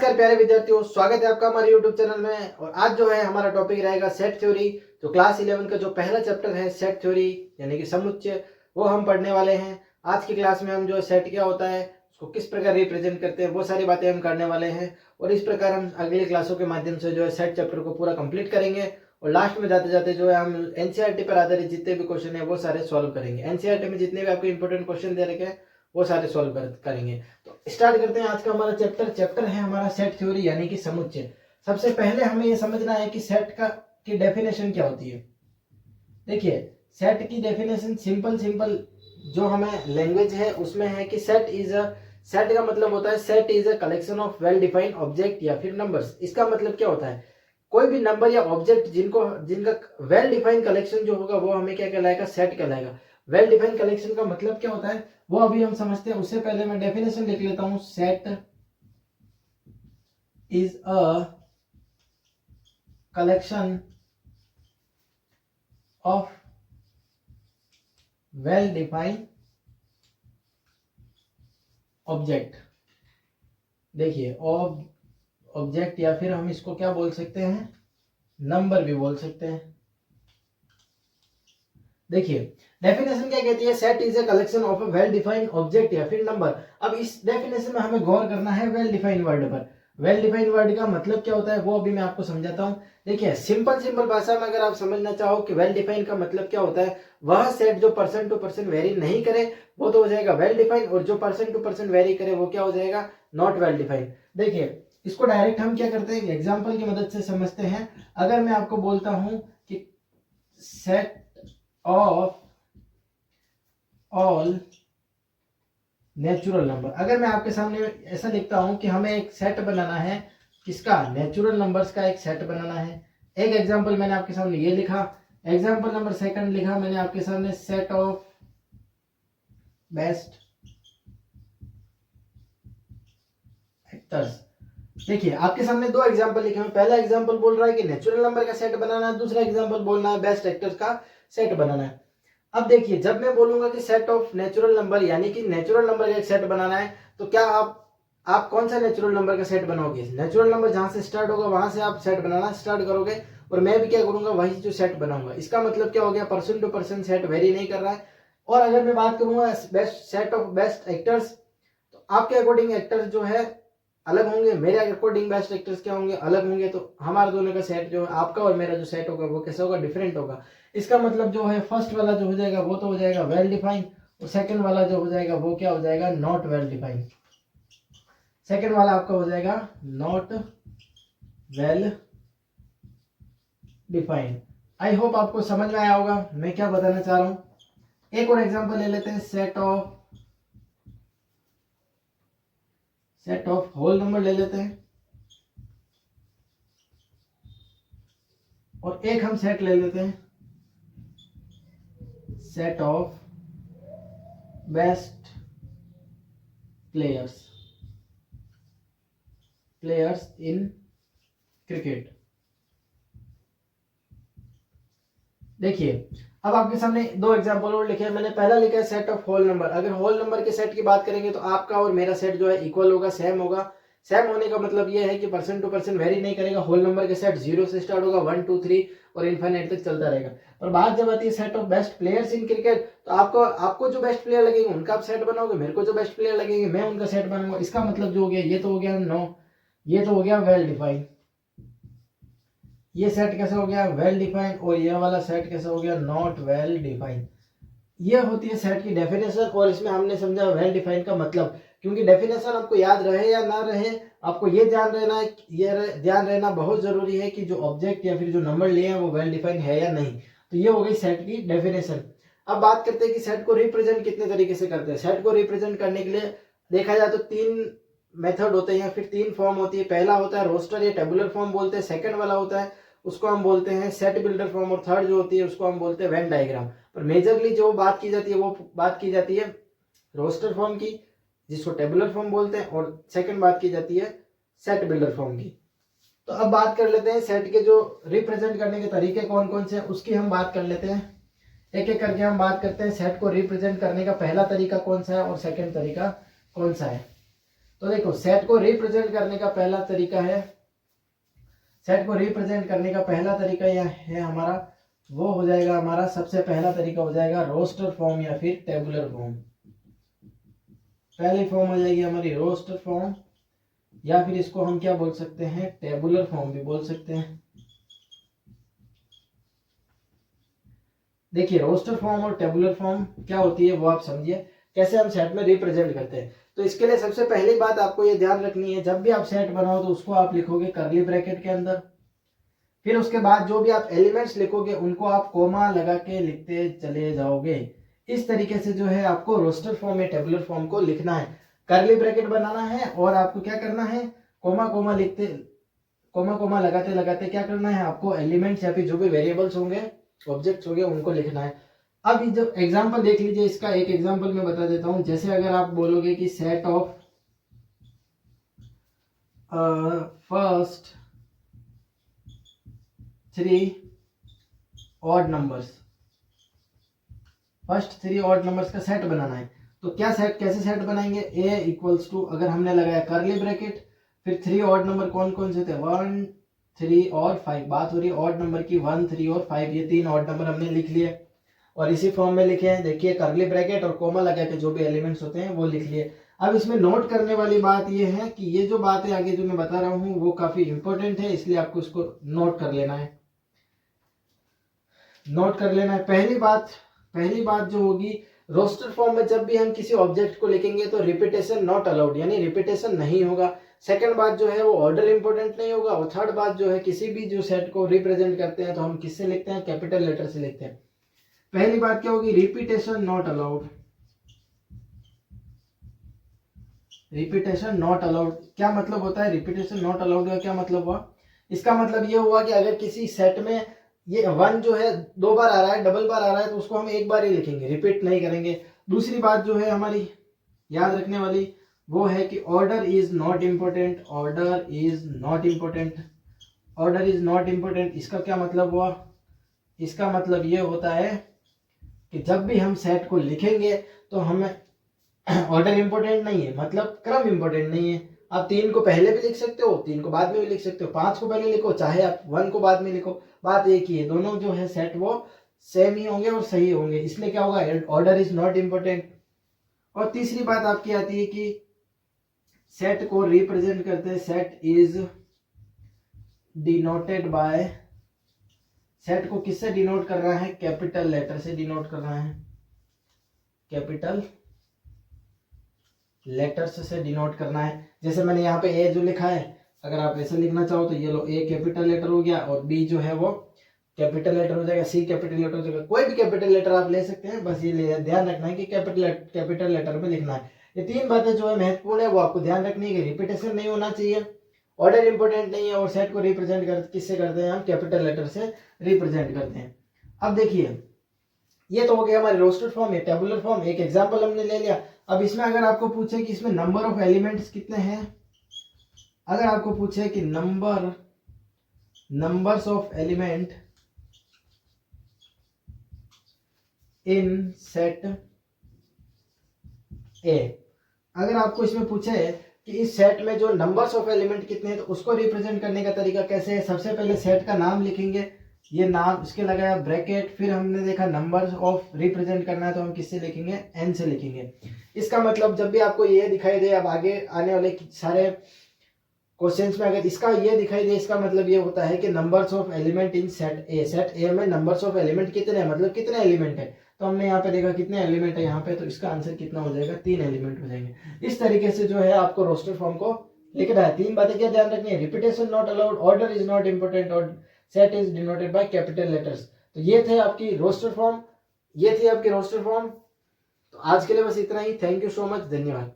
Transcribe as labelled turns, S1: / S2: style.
S1: नमस्कार प्यारे विद्यार्थियों, स्वागत है आपका हमारे YouTube चैनल में। और आज जो है हमारा टॉपिक रहेगा सेट थ्योरी। जो क्लास 11 का जो पहला चैप्टर है सेट थ्योरी यानी कि समुच्चय, वो हम पढ़ने वाले हैं। आज की क्लास में हम जो सेट क्या होता है, उसको किस प्रकार रिप्रेजेंट करते हैं, वो सारी बातें हम करने वाले हैं। और इस प्रकार हम अगली क्लासों के माध्यम से जो है सेट चैप्टर को पूरा कंप्लीट करेंगे। और लास्ट में जाते जाते जो है हम एनसीईआरटी पर आधारित जितने भी क्वेश्चन है वो सारे सॉल्व करेंगे। एनसीईआरटी में जितने भी आपको इंपॉर्टेंट क्वेश्चन दे रखे हैं वो सारे सॉल्व करेंगे। तो स्टार्ट करते हैं आज का हमारा चैप्टर है हमारा सेट थ्योरी यानी कि समुच्चय। सबसे पहले हमें ये समझना है कि सेट की डेफिनेशन क्या होती है। देखिए, सेट की डेफिनेशन सिंपल जो हमें लैंग्वेज है उसमें है कि सेट का मतलब होता है set is a collection of well defined object या फिर नंबर्स। इसका मतलब क्या होता है, कोई भी नंबर या ऑब्जेक्ट जिनका वेल डिफाइंड कलेक्शन जो होगा वो हमें क्या कहलाएगा, सेट कहलाएगा। वेल डिफाइंड कलेक्शन का मतलब क्या होता है वो अभी हम समझते हैं। उससे पहले मैं डेफिनेशन लिख लेता हूं। Set is a collection of well defined object. देखिए, ऑब्जेक्ट या फिर हम इसको क्या बोल सकते हैं, नंबर भी बोल सकते हैं। देखिए, डेफिनेशन क्या कहती है, set is a collection of a well defined object या फिर नंबर। अब इस डेफिनेशन में हमें गौर करना है वेल डिफाइंड वर्ड पर। वेल डिफाइंड वर्ड का मतलब क्या होता है वो अभी मैं आपको समझाता हूं। देखिए, सिंपल भाषा में अगर आप समझना चाहो कि वेल डिफाइंड का मतलब क्या होता है, वह सेट जो पर्सन टू पर्सन वेरी नहीं करे वो तो हो जाएगा वेल डिफाइंड, और जो पर्सन टू पर्सन वेरी करे वो क्या हो जाएगा, नॉट वेल डिफाइंड। देखिए, इसको डायरेक्ट हम क्या करते हैं, एग्जाम्पल की मदद से समझते हैं। अगर मैं आपको बोलता हूं कि set of all natural number, अगर मैं आपके सामने ऐसा लिखता हूं कि हमें एक सेट बनाना है, किसका, नेचुरल नंबर्स का एक सेट बनाना है। एक एग्जांपल मैंने आपके सामने ये लिखा। एग्जांपल नंबर सेकंड लिखा मैंने आपके सामने, सेट ऑफ बेस्ट एक्टर्स। देखिए, आपके सामने दो एग्जांपल लिखे हैं। पहला एग्जांपल बोल रहा है कि नेचुरल नंबर का सेट बनाना है, दूसरा एग्जांपल बोलना है बेस्ट एक्टर्स का सेट बनाना है। अब देखिए, जब मैं बोलूंगा कि सेट ऑफ नेचुरल नंबर यानी कि नेचुरल नंबर का एक सेट बनाना है, तो क्या आप कौन सा नेचुरल नंबर का सेट बनाओगे, नेचुरल नंबर जहां से स्टार्ट होगा वहां से आप सेट बनाना स्टार्ट करोगे। और मैं भी क्या करूंगा, वही जो सेट बनाऊंगा। इसका मतलब क्या हो गया, person to person set vary नहीं कर रहा है। और अगर मैं बात करूंगा best set of best actors, तो आपके अकॉर्डिंग एक्टर्स जो है अलग होंगे, मेरे अकॉर्डिंग बेस्ट एक्टर्स क्या होंगे, अलग होंगे। तो हमारे दोनों का सेट जो है, आपका और मेरा जो सेट होगा वो कैसा होगा, डिफरेंट होगा। इसका मतलब जो है फर्स्ट वाला जो हो जाएगा वो तो हो जाएगा वेल डिफाइंड, और सेकंड वाला जो हो जाएगा वो क्या हो जाएगा, नॉट वेल डिफाइंड। सेकंड वाला आपका हो जाएगा not well defined. I hope आपको समझ में आया होगा मैं क्या बताना चाह रहा हूं। एक और एग्जांपल ले लेते हैं, सेट ऑफ होल नंबर ले लेते हैं, और एक हम सेट ले लेते हैं, set of best players in cricket. देखिए, अब आपके सामने दो एग्जांपल और लिखे हैं मैंने। पहला लिखा है सेट ऑफ होल नंबर। अगर होल नंबर के सेट की बात करेंगे तो आपका और मेरा सेट जो है इक्वल होगा, सेम होगा। सेम होने का मतलब ये है कि पर्सन टू पर्सन वेरी नहीं करेगा। होल नंबर के सेट 0 से स्टार्ट होगा, 1 2 3 और इनफाइनाइट तक चलता रहेगा। पर बात जब आती है set of best players in cricket, तो आपको जो बेस्ट प्लेयर लगेंगे उनका आप सेट बनाओगे, मेरे को जो बेस्ट प्लेयर लगेंगे मैं उनका सेट बनाऊंगा। इसका मतलब जो हो गया, ये तो हो गया ये तो हो गया वेल डिफाइंड। ये सेट कैसा हो गया, वेल डिफाइंड, और ये वाला सेट कैसा हो गया, नॉट वेल डिफाइंड। ये होती है सेट की डेफिनेशन। और इसमें हमने समझा वेल डिफाइंड का मतलब, क्योंकि डेफिनेशन आपको याद रहे या ना रहे, आपको ये ध्यान रहना बहुत जरूरी है कि जो ऑब्जेक्ट या फिर जो नंबर लिए हैं वो वेल डिफाइंड है या नहीं। तो ये हो गई सेट की डेफिनेशन। अब बात करते हैं कि सेट को रिप्रेजेंट कितने तरीके से करते हैं। सेट को रिप्रेजेंट करने के लिए देखा जाए तो 3 मेथड होते हैं या फिर 3 फॉर्म होती है। पहला होता है रोस्टर या टेबुलर फॉर्म बोलते हैं। सेकंड वाला होता है उसको हम बोलते हैं सेट बिल्डर फॉर्म, और थर्ड जो होती है उसको हम बोलते हैं वेन डायग्राम। पर मेजरली जो बात की जाती है वो बात की जाती है रोस्टर फॉर्म की, जिसको टेबुलर फॉर्म बोलते हैं, और सेकंड बात की जाती है सेट बिल्डर फॉर्म की। तो अब बात कर लेते हैं सेट के जो रिप्रेजेंट करने के तरीके कौन कौन से हैं उसकी हम बात कर लेते हैं। एक एक करके हम बात करते हैं सेट को रिप्रेजेंट करने का पहला तरीका कौन सा है और सेकंड तरीका कौन सा है। तो देखो सेट को रिप्रेजेंट करने का पहला तरीका है, सेट को रिप्रेजेंट करने का पहला तरीका यह है हमारा, वो हो जाएगा हमारा सबसे पहला तरीका हो जाएगा रोस्टर फॉर्म या फिर टेबुलर फॉर्म। पहली फॉर्म हो जाएगी हमारी रोस्टर फॉर्म, या फिर इसको हम क्या बोल सकते हैं, टेबुलर फॉर्म भी बोल सकते हैं। देखिए रोस्टर फॉर्म और टेबुलर फॉर्म क्या होती है वो आप समझिए, कैसे हम सेट में रिप्रेजेंट करते हैं। तो इसके लिए सबसे पहली बात आपको ये ध्यान रखनी है, जब भी आप सेट बनाओ तो उसको आप लिखोगे करली ब्रैकेट के अंदर, फिर उसके बाद जो भी आप एलिमेंट्स लिखोगे उनको आप कोमा लगा के लिखते चले जाओगे। इस तरीके से जो है आपको रोस्टर फॉर्म या टेबुलर फॉर्म को लिखना है, करली ब्रैकेट बनाना है और आपको क्या करना है, कोमा कोमा लिखते, कोमा कोमा लगाते लगाते क्या करना है, आपको एलिमेंट्स या फिर जो भी वेरिएबल्स होंगे, ऑब्जेक्ट्स होंगे, उनको लिखना है। अब जब एग्जांपल देख लीजिए, इसका एक एग्जांपल मैं बता देता हूं। जैसे अगर आप बोलोगे कि set of first 3 odd numbers, first 3 odd numbers का सेट बनाना है, तो क्या सेट, कैसे सेट बनाएंगे, a इक्वल्स टू, अगर हमने लगाया करली ब्रैकेट, फिर 3 ऑड नंबर कौन कौन से थे, 1 3 और 5, बात हो रही है ऑड नंबर की, 1 3 और 5, ये 3 ऑड नंबर हमने लिख लिए और इसी फॉर्म में लिखे हैं। देखिए करली ब्रैकेट और कोमा लगा के जो भी एलिमेंट्स होते हैं वो लिख लिए। अब इसमें नोट करने वाली बात ये है कि ये जो बात है आगे जो मैं बता रहा हूँ वो काफी इंपॉर्टेंट है, इसलिए आपको इसको नोट कर लेना है, नोट कर लेना है। पहली बात जो होगी, रोस्टर फॉर्म में जब भी हम किसी ऑब्जेक्ट को लिखेंगे तो रिपीटेशन नॉट अलाउड, यानी रिपीटेशन नहीं होगा। सेकंड बात जो है वो ऑर्डर इंपॉर्टेंट नहीं होगा, और थर्ड बात जो है किसी भी जो सेट को रिप्रेजेंट करते हैं तो हम किससे लिखते हैं, कैपिटल लेटर से लिखते हैं। पहली बात क्या होगी, repetition not allowed, repetition not allowed क्या मतलब होता है, रिपीटेशन नॉट अलाउड का क्या मतलब हुआ, इसका मतलब ये हुआ कि अगर किसी सेट में ये 1 जो है 2 बार आ रहा है, डबल बार आ रहा है, तो उसको हम एक बार ही लिखेंगे, रिपीट नहीं करेंगे। दूसरी बात जो है हमारी याद रखने वाली वो है कि order is not important, order is not important, order is not important. इसका क्या मतलब हुआ, इसका मतलब ये होता है कि जब भी हम सेट को लिखेंगे तो हमें ऑर्डर इंपॉर्टेंट नहीं है, मतलब क्रम इंपॉर्टेंट नहीं है। आप 3 को पहले भी लिख सकते हो, 3 को बाद में भी लिख सकते हो, 5 को पहले लिखो, चाहे आप 1 को बाद में लिखो, बात एक ही है, दोनों जो है सेट वो सेम ही होंगे और सही होंगे, इसलिए क्या होगा, ऑर्डर इज नॉट इम्पोर्टेंट। और तीसरी बात आपकी आती है कि सेट को रिप्रेजेंट करते हैं, set is denoted bye, set को किससे डिनोट कर रहा है, कैपिटल लेटर से डिनोट कर रहा है, कैपिटल लेटर्स से डिनोट करना है। जैसे मैंने यहाँ पे ए जो लिखा है, अगर आप ऐसे लिखना चाहो तो ये लो, ए कैपिटल लेटर हो गया और बी जो है वो कैपिटल लेटर हो जाएगा, सी कैपिटल लेटर हो जाएगा, कोई भी कैपिटल लेटर आप ले सकते हैं, बस ये ध्यान रखना है कि कैपिटल लेटर में लिखना है। ये 3 बातें जो है महत्वपूर्ण है, वो आपको ध्यान रखनी है कि रिपीटेशन नहीं होना चाहिए, ऑर्डर इंपॉर्टेंट नहीं है, और सेट को रिप्रेजेंट किससे करते हैं, हम कैपिटल लेटर से रिप्रेजेंट करते हैं। अब देखिए ये तो हो गया हमारे रोस्टर फॉर्म, या टेबुलर फॉर्म, एक एग्जांपल हमने ले लिया। अब इसमें अगर आपको पूछे कि इसमें नंबर ऑफ एलिमेंट्स कितने हैं, अगर आपको पूछे कि numbers of element in set ए, अगर आपको इसमें पूछे कि इस सेट में जो नंबर्स ऑफ एलिमेंट कितने हैं तो उसको रिप्रेजेंट करने का तरीका कैसे है, सबसे पहले सेट का नाम लिखेंगे, ये नाम इसके लगाया ब्रैकेट, फिर हमने देखा नंबर्स ऑफ रिप्रेजेंट करना है तो हम किससे लिखेंगे, एन से लिखेंगे। इसका मतलब जब भी आपको ये दिखाई दे, अब आगे आने वाले सारे क्वेश्चंस में अगर इसका ये दिखाई दे, इसका मतलब ये होता है कि numbers of element in set A, set ए में नंबर्स ऑफ एलिमेंट कितने हैं, मतलब कितने एलिमेंट है, तो हमने यहाँ पे देखा कितने एलिमेंट है यहाँ पे, तो इसका आंसर कितना हो जाएगा, 3 एलिमेंट हो जाएंगे। इस तरीके से जो है आपको रोस्टर फॉर्म को लिखना है। 3 बातें क्या ध्यान रखनी है, repetition not allowed, order is not important और set is denoted by capital letters. तो ये थे आपकी रोस्टर फॉर्म, ये थी आपकी रोस्टर फॉर्म। तो आज के लिए बस इतना ही, थैंक यू सो मच, धन्यवाद।